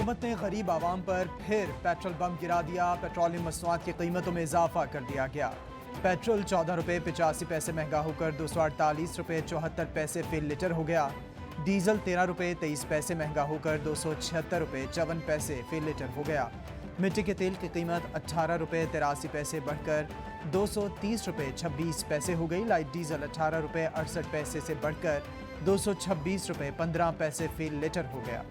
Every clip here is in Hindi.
हुकूमत ने गरीब आवाम पर फिर पेट्रोल बम गिरा दिया। पेट्रोलियम मसनूआत की कीमतों में इजाफा कर दिया गया। पेट्रोल 14 रुपये 85 पैसे महंगा होकर 248 रुपये 74 पैसे फी लीटर हो गया। डीजल 13 रुपये 23 पैसे महंगा होकर 276 रुपये 54 पैसे फी लीटर हो गया। मिट्टी के तेल की कीमत 18 रुपये 83 पैसे बढ़कर 230 रुपये 26 पैसे हो गई। लाइट डीजल 18 रुपये 68 पैसे से बढ़कर 226 रुपये 15 पैसे फी लीटर हो गया।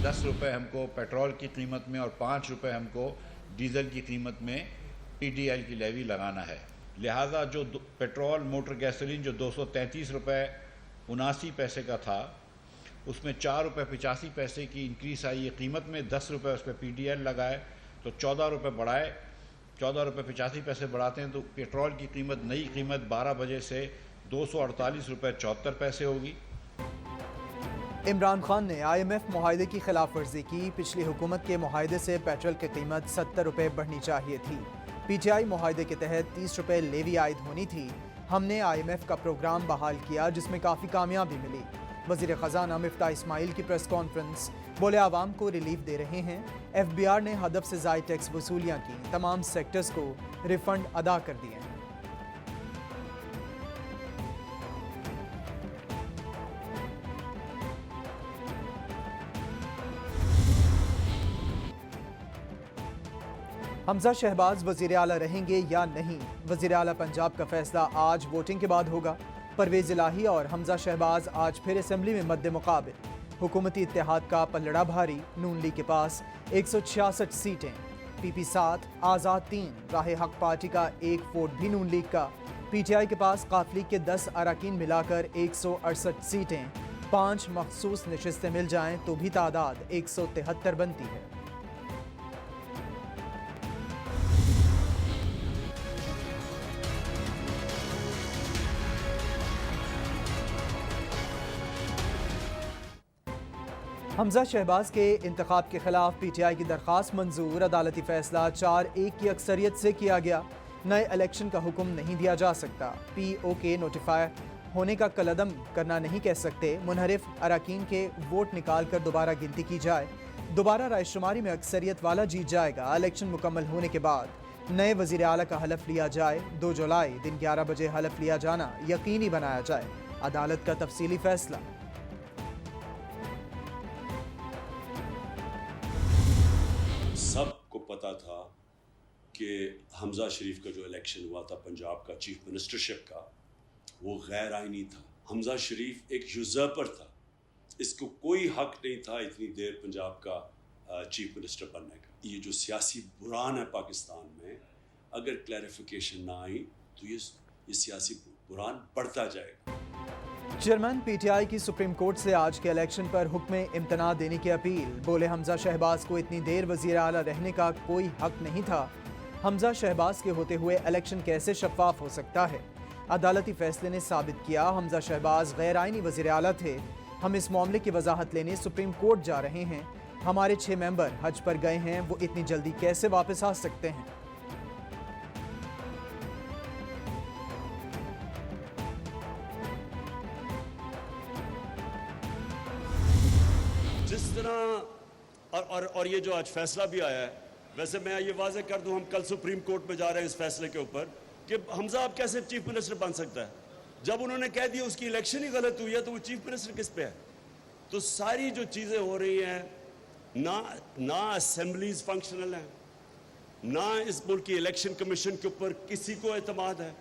₹10 हमको पेट्रोल की कीमत में और ₹5 हमको डीज़ल की कीमत में TDI की लेवी लगाना है। लिहाजा जो पेट्रोल मोटर गैसोलीन जो 233 रुपये 79 पैसे का था, उसमें ₹4 पैसे की इंक्रीस आई है कीमत में। ₹10 उस पर PDI लगाए तो ₹14 बढ़ाए। ₹14.85 बढ़ाते हैं तो पेट्रोल की कीमत, नई कीमत 12 बजे से ₹248.74 होगी। इमरान खान ने IMF मुआहदे की खिलाफ वर्जी की। पिछली हुकूमत के मुआहदे से पेट्रोल की कीमत 70 रुपये बढ़नी चाहिए थी। PTI मुआहदे के तहत 30 रुपये लेवी आयद होनी थी। हमने IMF का प्रोग्राम बहाल किया जिसमें काफ़ी कामयाबी मिली। वज़ीर ख़जाना मिफ्ता इस्माइल की प्रेस कॉन्फ्रेंस, बोले आवाम को रिलीफ दे रहे हैं। FBR ने हदफ से ज़ायद टैक्स वसूलियाँ की, तमाम सेक्टर्स को रिफंड अदा कर दिए हैं। हमजा शहबाज वज़ीर आला रहेंगे या नहीं? वज़ीर आला पंजाब का फैसला आज वोटिंग के बाद होगा। परवेज़ इलाही और हमजा शहबाज आज फिर असेंबली में मद्दे मुकाबिल। हुकूमती इत्तेहाद का पलड़ा भारी। नून लीग के पास 166 सीटें, PP 7, आज़ाद 3, राह हक पार्टी का 1 वोट भी नून लीग का। PTI के पास काफ लीग के 10 अरकान मिलाकर 168 सीटें, 5 मखसूस नशिस्तें मिल जाएं तो भी तादाद 173 बनती है। हमजा शहबाज के इंतखाब के खिलाफ PTI की दरख्वास्त मंजूर। अदालती फैसला 4-1 की अक्सरियत से किया गया। नए इलेक्शन का हुक्म नहीं दिया जा सकता। POK नोटिफाई होने का कलअदम करना नहीं कह सकते। मुनहरिफ अरकान के वोट निकाल कर दोबारा गिनती की जाए। दोबारा रायशुमारी में अक्सरियत वाला जीत जाएगा। इलेक्शन मुकम्मल होने के बाद नए वज़ीर आला का हलफ लिया जाए। 2 जुलाई दिन 11 बजे हलफ लिया जाना यकीनी बनाया जाए। अदालत का तफसीली फैसला। सबको पता था कि हमजा शरीफ का जो इलेक्शन हुआ था पंजाब का चीफ मिनिस्टरशिप का, वो गैर आइनी था। हमजा शरीफ एक यूज़र्पर था। इसको कोई हक नहीं था इतनी देर पंजाब का चीफ मिनिस्टर बनने का। ये जो सियासी बुरान है पाकिस्तान में, अगर क्लैरिफिकेशन ना आई तो ये सियासी बुरान बढ़ता जाएगा। चेयरमैन PTI की सुप्रीम कोर्ट से आज के इलेक्शन पर हुक्म इम्तना देने की अपील। बोले हमजा शहबाज को इतनी देर वज़ीर आला रहने का कोई हक नहीं था। हमजा शहबाज के होते हुए इलेक्शन कैसे शफाफ हो सकता है? अदालती फैसले ने साबित किया हमजा शहबाज गैर आइनी वज़ीर आला थे। हम इस मामले की वजाहत लेने सुप्रीम कोर्ट जा रहे हैं। हमारे 6 मेंबर हज पर गए हैं, वो इतनी जल्दी कैसे वापस आ सकते हैं? जिस तरह और ये जो आज फैसला भी आया है, वैसे मैं ये वाज़ेह कर दूं, हम कल सुप्रीम कोर्ट में जा रहे हैं इस फैसले के ऊपर कि हमजा अब कैसे चीफ मिनिस्टर बन सकता है। जब उन्होंने कह दिया उसकी इलेक्शन ही गलत हुई है तो वो चीफ मिनिस्टर किस पे है? तो सारी जो चीज़ें हो रही हैं, ना असेंबलीज फंक्शनल हैं, ना इस मुल्क की इलेक्शन कमीशन के ऊपर किसी को एतमाद है।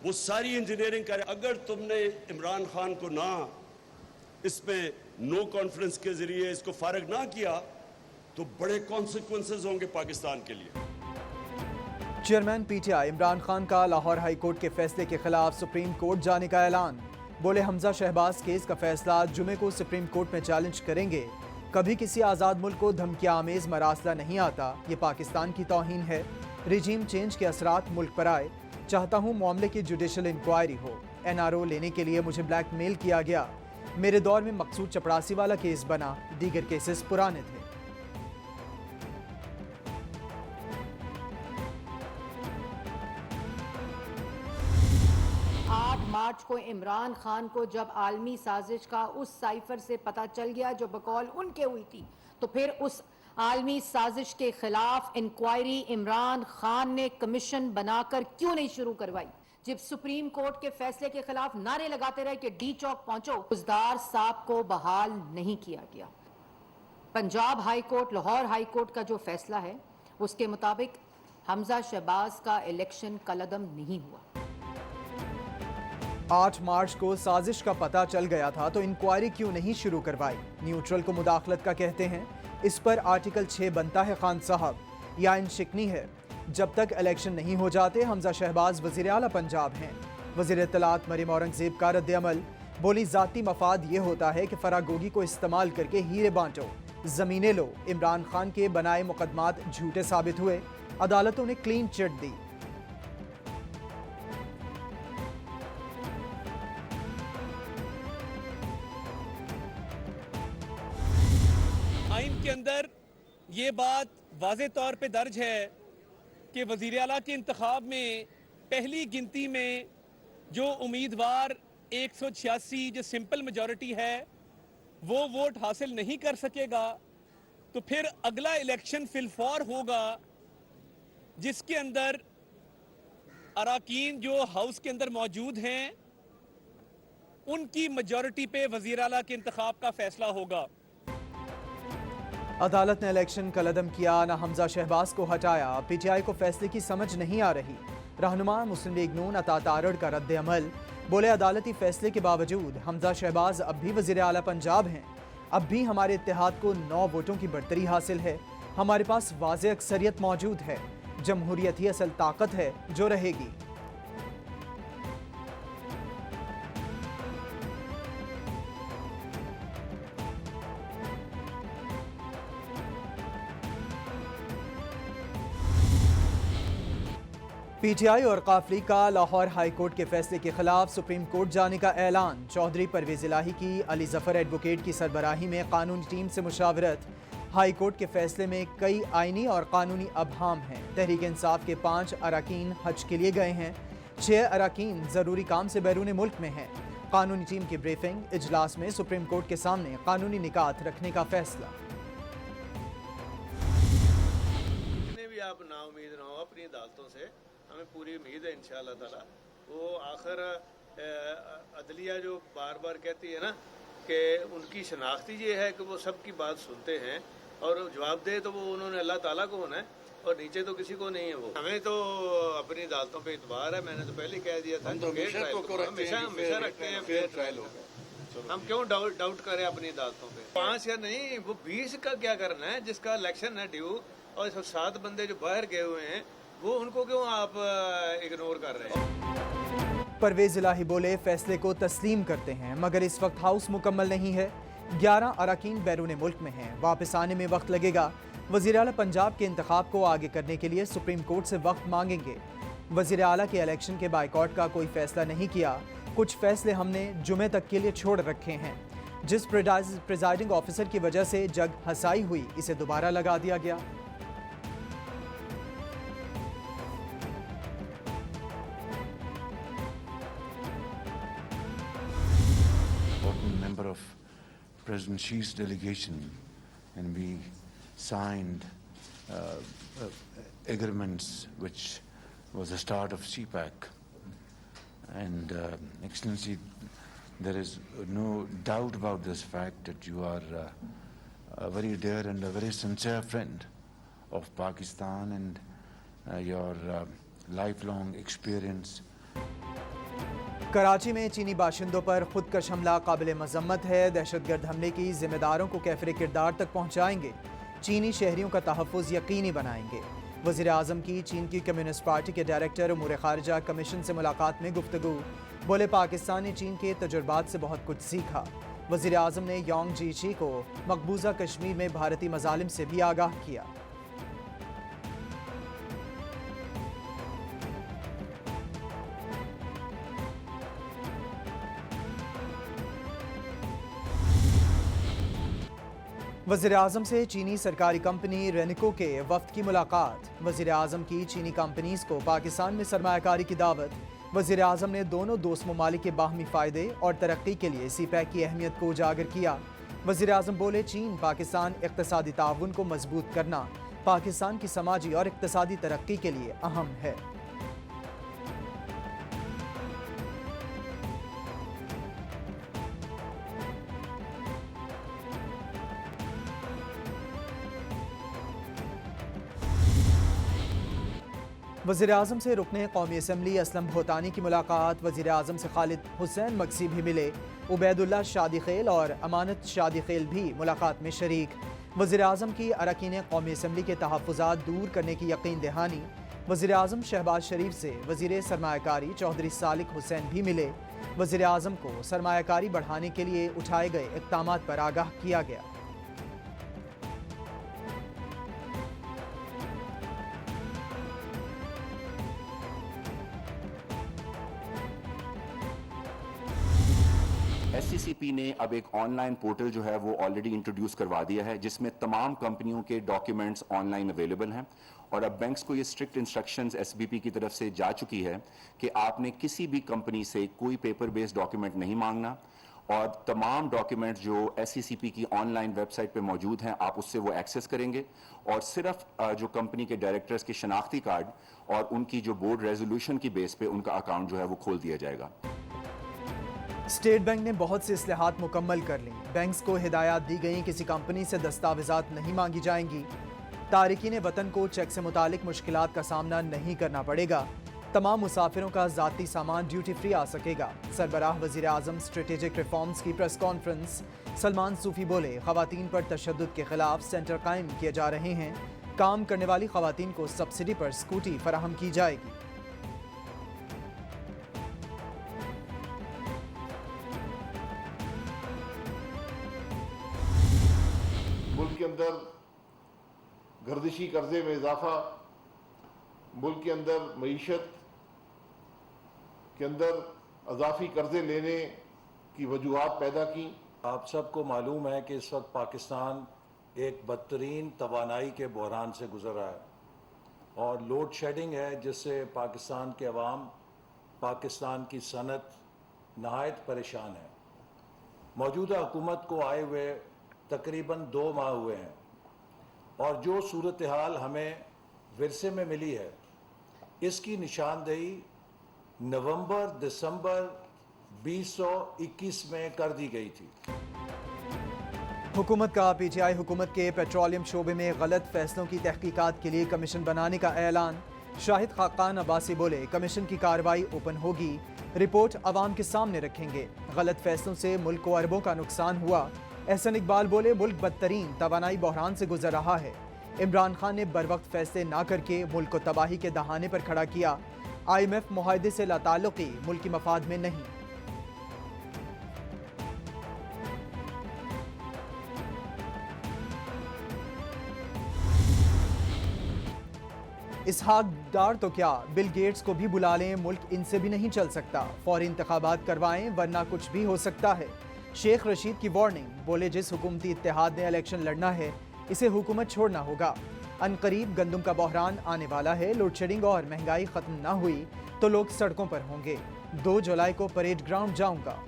वो सारी इंजीनियरिंग करे। अगर तुमने इमरान खान को ना इसमें नो कॉन्फ्रेंस के जरिए इसको फारग ना किया तो बड़े कॉन्सिक्वेंसेस होंगे पाकिस्तान के लिए। चेयरमैन PTI इमरान खान का लाहौर हाई कोर्ट के फैसले के खिलाफ सुप्रीम कोर्ट जाने का ऐलान। बोले हमजा शहबाज केस का फैसला जुमे को सुप्रीम कोर्ट में चैलेंज करेंगे। कभी किसी आज़ाद मुल्क को धमकिया आमेज मरासला नहीं आता। ये पाकिस्तान की तौहीन है। रिजीम चेंज के असरात मुल्क पर आए। चाहता हूँ मामले की जुडिशल इंक्वायरी हो। NRO लेने के लिए मुझे ब्लैकमेल किया गया। मेरे दौर में मकसूद चपड़ासी वाला केस बना, दीगर केसेस पुराने थे। 8 मार्च मार्च को इमरान खान को जब आलमी साजिश का उस साइफर से पता चल गया जो बकौल उनके हुई थी, तो फिर उस आलमी साजिश के खिलाफ इंक्वायरी इमरान खान ने कमीशन बनाकर क्यों नहीं शुरू करवाई? जब सुप्रीम कोर्ट के फैसले के खिलाफ नारे लगाते रहे कि डी चौक पहुंचो, फौजदार साहब को बहाल नहीं किया गया। Punjab high court, Lahore high court का जो फैसला है उसके मुताबिक हमजा शहबाज का इलेक्शन कलअदम नहीं हुआ। 8 मार्च को साजिश का पता चल गया था तो इंक्वायरी क्यों नहीं शुरू करवाई? न्यूट्रल को मुदाखलत का कहते हैं। इस पर आर्टिकल 6 बनता है खान साहब, या इन शिकनी है। जब तक इलेक्शन नहीं हो जाते हमजा शहबाज वज़ीर आला पंजाब हैं। वज़ीर इत्तलात मरीम औरंगज़ेब का रद्द-ए-अमल, बोली ज़ाती मफाद ये होता है कि फरागोगी को इस्तेमाल करके हीरे बांटो, ज़मीनें लो। इमरान खान के बनाए मुकदमात झूठे साबित हुए, अदालतों ने क्लीन चिट दी। आइन के अंदर ये बात वाज़े तौर पे दर्ज है कि वज़ीर आला के इंतखाब में पहली गिनती में जो उम्मीदवार 186 जो सिंपल मेजॉरिटी है वो वोट हासिल नहीं कर सकेगा, तो फिर अगला इलेक्शन फिलफौर होगा जिसके अंदर अराकीन जो हाउस के अंदर मौजूद हैं उनकी मेजॉरिटी पे वज़ीर आला के इंतखाब का फैसला होगा। अदालत ने इलेक्शन कलअदम किया, ना हमजा शहबाज को हटाया। पीटीआई को फैसले की समझ नहीं आ रही। रहनुमा मुस्लिम लीग नून अता तारड़ का रद्द-ए-अमल, बोले अदालती फैसले के बावजूद हमजा शहबाज अब भी वज़ीर आला पंजाब हैं। अब भी हमारे इत्तेहाद को 9 वोटों की बढ़तरी हासिल है। हमारे पास वाज़े अक्सरियत मौजूद है। जमहूरियत ही असल ताकत है जो रहेगी। पीटीआई और काफली का लाहौर हाई कोर्ट के फैसले के खिलाफ सुप्रीम कोर्ट जाने का ऐलान। चौधरी परवेज इलाही की अली जफर एडवोकेट की सरबराही में कानूनी टीम से मुशावरत। हाई कोर्ट के फैसले में कई आईनी और कानूनी अबहाम हैं। तहरीक इंसाफ के 5 अरकान हज के लिए गए हैं। 6 अरकान जरूरी काम से बैरून मुल्क में हैं। कानूनी टीम की ब्रीफिंग इजलास में सुप्रीम कोर्ट के सामने कानूनी निकात रखने का फैसला। भी आप नाउमीद ना हो अपनी अदालतों से, हमें पूरी उम्मीद है इंशाअल्लाह ताला। वो आखिर अदलिया जो बार बार कहती है ना कि उनकी शनाख्ती ये है कि वो सबकी बात सुनते हैं और जवाब दे तो वो उन्होंने अल्लाह ताला को होना है और नीचे तो किसी को नहीं है। वो हमें तो अपनी अदालतों पे इतबार है। मैंने तो पहले ही कह दिया था हम तो हमेशा रखते हैं फेयर ट्रायल होगा। हम क्यों डाउट करें अपनी अदालतों पे? 5 या नहीं, वो 20 का क्या करना है जिसका इलेक्शन है ड्यू, और 7 बंदे जो बाहर गए हुए हैं वो उनको क्यों आप इग्नोर कर रहे हैं? परवेज इलाही बोले फैसले को तस्लीम करते हैं मगर इस वक्त हाउस मुकम्मल नहीं है। 11 अरकान बैरून मुल्क में हैं, वापस आने में वक्त लगेगा। वज़ीर आला पंजाब के इंतखाब को आगे करने के लिए सुप्रीम कोर्ट से वक्त मांगेंगे। वज़ीर आला के इलेक्शन के बाइकॉट का कोई फैसला नहीं किया। कुछ फैसले हमने जुमे तक के लिए छोड़ रखे हैं। जिस प्रिजाइडिंग ऑफिसर की वजह से जग हसाई हुई, इसे दोबारा लगा दिया गया। Member of President Xi's delegation, and we signed agreements which was the start of CPAC. And Excellency, there is no doubt about this fact that you are a very dear and a very sincere friend of Pakistan, and your lifelong experience. Karachi में चीनी बाशिंदों पर खुदकश हमला काबिल मजम्मत है। दहशतगर्द हमले की जिम्मेदारों को कैफरे किरदार तक पहुँचाएंगे। चीनी शहरियों का तहफ़्फ़ुज़ यकीनी बनाएंगे। वज़ीर आज़म की चीन की कम्युनिस्ट पार्टी के डायरेक्टर उमूर ख़ारिजा कमीशन से मुलाकात में गुफ्तगू, बोले पाकिस्तान ने चीन के तजुर्बात से बहुत कुछ सीखा। वज़ीर आज़म ने योंग जीची को मकबूजा कश्मीर में भारतीय मज़ालिम से भी आगाह किया। वज़ीर आज़म से चीनी सरकारी कंपनी रेनिको के वफ्द की मुलाकात। वज़ीर आज़म की चीनी कंपनीज को पाकिस्तान में सरमायाकारी की दावत। वज़ीर आज़म ने दोनों दोस्त ममालिक के बाहमी फ़ायदे और तरक्की के लिए CPEC की अहमियत को उजागर किया। वज़ीर आज़म बोले, चीन पाकिस्तान इक़्तिसादी ताउन को मजबूत करना पाकिस्तान की समाजी और इक़्तिसादी तरक्की के लिए अहम है। वज़ीर आज़म से रुकने कौमी असम्बली असलम भोतानी की मुलाकात। वज़ीर आज़म से खालिद हुसैन मक्सी भी मिले। उबैदुल्ला शादी खेल और अमानत शादी खेल भी मुलाकात में शरीक। वज़ीर आज़म की अरकान कौमी असम्बली के तहफ़्फ़ुज़ात दूर करने की यकीन दहानी। वज़ीर आज़म शहबाज शरीफ से वज़ीर सरमायाकारी चौधरी सालिक हुसैन भी मिले। वज़ीर आज़म को सरमायाकारी बढ़ाने के लिए उठाए गए इक़दामात पर आगाह किया गया। SCCP ने अब एक ऑनलाइन पोर्टल जो है वो ऑलरेडी इंट्रोड्यूस करवा दिया है, जिसमें तमाम कंपनियों के डॉक्यूमेंट्स ऑनलाइन अवेलेबल हैं। और अब बैंक्स को ये स्ट्रिक्ट इंस्ट्रक्शंस SBP की तरफ से जा चुकी है कि आपने किसी भी कंपनी से कोई पेपर बेस्ड डॉक्यूमेंट नहीं मांगना, और तमाम डॉक्यूमेंट्स जो SCCP की ऑनलाइन वेबसाइट पे मौजूद हैं आप उससे वो एक्सेस करेंगे, और सिर्फ जो कंपनी के डायरेक्टर्स के शनाख्ती कार्ड और उनकी जो बोर्ड रेजोल्यूशन की बेस पे उनका अकाउंट जो है वो खोल दिया जाएगा। स्टेट बैंक ने बहुत से इस्लाहात मुकम्मल कर ली। बैंक्स को हिदायत दी गई, किसी कंपनी से दस्तावेजात नहीं मांगी जाएंगी। तारिकीन वतन को चेक से मुतालिक मुश्किलात का सामना नहीं करना पड़ेगा। तमाम मुसाफिरों का ज़ाती सामान ड्यूटी फ्री आ सकेगा। सरबराह वज़ीर आज़म स्ट्रेटेजिक रिफॉर्म्स की प्रेस कॉन्फ्रेंस। सलमान सूफी बोले, ख़वातीन पर तशद्दुद के खिलाफ सेंटर कायम किए जा रहे हैं। काम करने वाली ख़वातीन को सब्सिडी पर स्कूटी फराहम की जाएगी। मुल्क के अंदर गर्दिशी कर्जे में इजाफा, मुल्क के अंदर मईशत के अंदर अजाफी कर्जे लेने की वजूहात पैदा की। आप सबको मालूम है कि इस वक्त पाकिस्तान एक बदतरीन तवानाई के बहरान से गुजर रहा है और लोड शेडिंग है, जिससे पाकिस्तान के अवाम, पाकिस्तान की सनत नहायत परेशान है। मौजूदा हुकूमत को आए हुए तकरीबन 2 माह हुए हैं, और जो सूरत हाल हमें विरसे में मिली है इसकी निशानदेही नवंबर-दिसंबर 2021 में कर दी गई थी। हुकूमत का PTI हुकूमत के पेट्रोलियम शोबे में गलत फैसलों की तहकीकात के लिए कमीशन बनाने का ऐलान। शाहिद खाकान अब्बासी बोले, कमीशन की कार्रवाई ओपन होगी, रिपोर्ट अवाम के सामने रखेंगे। गलत फैसलों से मुल्क को अरबों का नुकसान हुआ। एहसन इकबाल बोले, मुल्क बदतरीन तवानाई बहरान से गुजर रहा है। इमरान खान ने बरवक्त फैसले ना करके मुल्क को तबाही के दहाने पर खड़ा किया। IMF मुआहदे से लाताल्लुकी मुल्की मफाद में नहीं। इसहाक डार तो क्या, बिल गेट्स को भी बुला लें, मुल्क इनसे भी नहीं चल सकता। फौरी इंतखाबात करवाएं वरना कुछ भी हो सकता है। शेख रशीद की वार्निंग, बोले जिस हुकूमती इत्तेहाद ने इलेक्शन लड़ना है इसे हुकूमत छोड़ना होगा। अनकरीब गंदम का बहरान आने वाला है। लोड शेडिंग और महंगाई खत्म ना हुई तो लोग सड़कों पर होंगे। 2 जुलाई को परेड ग्राउंड जाऊंगा।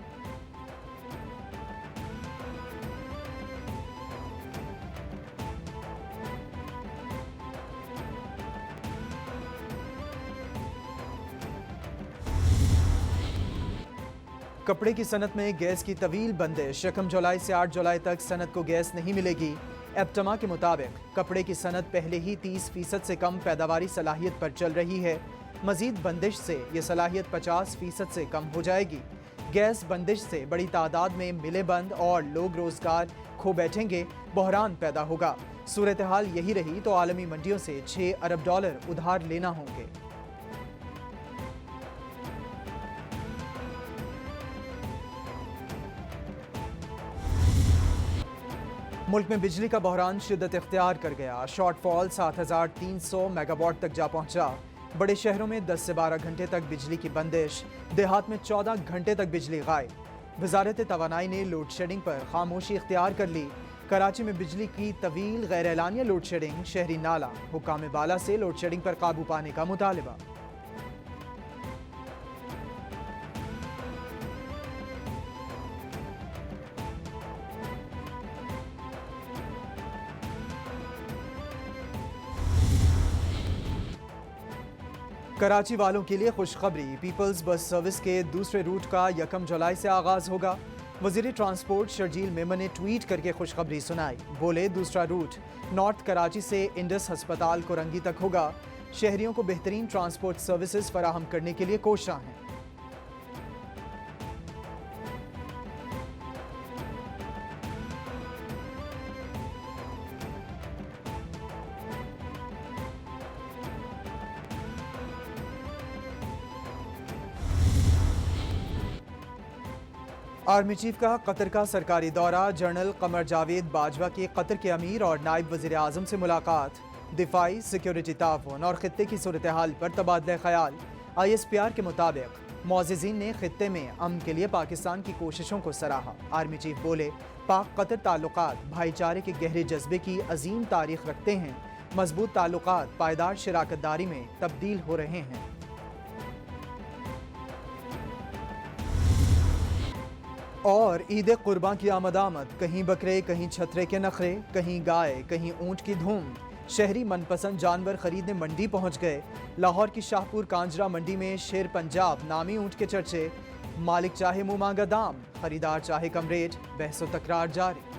कपड़े की सनत में गैस की तवील बंदिश। 1 जुलाई से 8 जुलाई तक सनत को गैस नहीं मिलेगी। एप्टमा के मुताबिक कपड़े की सनत पहले ही 30% से कम पैदावारी सलाहियत पर चल रही है। मजीद बंदिश से ये सलाहियत 50% से कम हो जाएगी। गैस बंदिश से बड़ी तादाद में मिलें बंद और लोग रोजगार खो बैठेंगे, बहरान पैदा होगा। सूरत हाल यही रही तो आलमी मंडियों से $6 अरब उधार लेना होंगे। मुल्क में बिजली का बहरान शिद्दत इख्तियार कर गया। शॉर्टफॉल 7300 मेगावाट तक जा पहुंचा। बड़े शहरों में 10 से 12 घंटे तक बिजली की बंदिश, देहात में 14 घंटे तक बिजली गायब। वजारत तवानाई ने लोड शेडिंग पर खामोशी इख्तियार कर ली। कराची में बिजली की तवील गैर एलानिया लोड शेडिंग, शहरी नाला हुकाम बाला से लोड शेडिंग पर काबू पाने का मुतालबा। कराची वालों के लिए खुशखबरी, पीपल्स बस सर्विस के दूसरे रूट का 1 जुलाई से आगाज होगा। वजीर ट्रांसपोर्ट शर्जील मेमन ने ट्वीट करके खुशखबरी सुनाई। बोले दूसरा रूट नॉर्थ कराची से इंडस हस्पताल कोरंगी तक होगा। शहरियों को बेहतरीन ट्रांसपोर्ट सर्विसेज फराहम करने के लिए कोशिश हैं। आर्मी चीफ का कतर का सरकारी दौरा, जनरल कमर जावेद बाजवा के कतर के अमीर और नायब वजीर आजम से मुलाकात, दिफाई सिक्योरिटी ताउन और खित्ते की सूरत हाल पर तबादला ख्याल। ISPR के मुताबिक मुअज़्ज़िज़ीन ने खित्ते में अमन के लिए पाकिस्तान की कोशिशों को सराहा। आर्मी चीफ बोले पाक कतर ताल्लुकात भाईचारे के गहरे जज्बे की अजीम तारीख रखते हैं। मजबूत ताल्लुकात पायदार शराकतदारी में तब्दील हो रहे हैं। और ईद कुर्बान की आमद, कहीं बकरे कहीं छतरे के नखरे, कहीं गाय कहीं ऊंट की धूम। शहरी मनपसंद जानवर खरीदने मंडी पहुंच गए। लाहौर की शाहपुर कांजरा मंडी में शेर पंजाब नामी ऊंट के चर्चे। मालिक चाहे मुंह मांगा दाम, खरीदार चाहे कम रेट, बहसो तकरार जारी।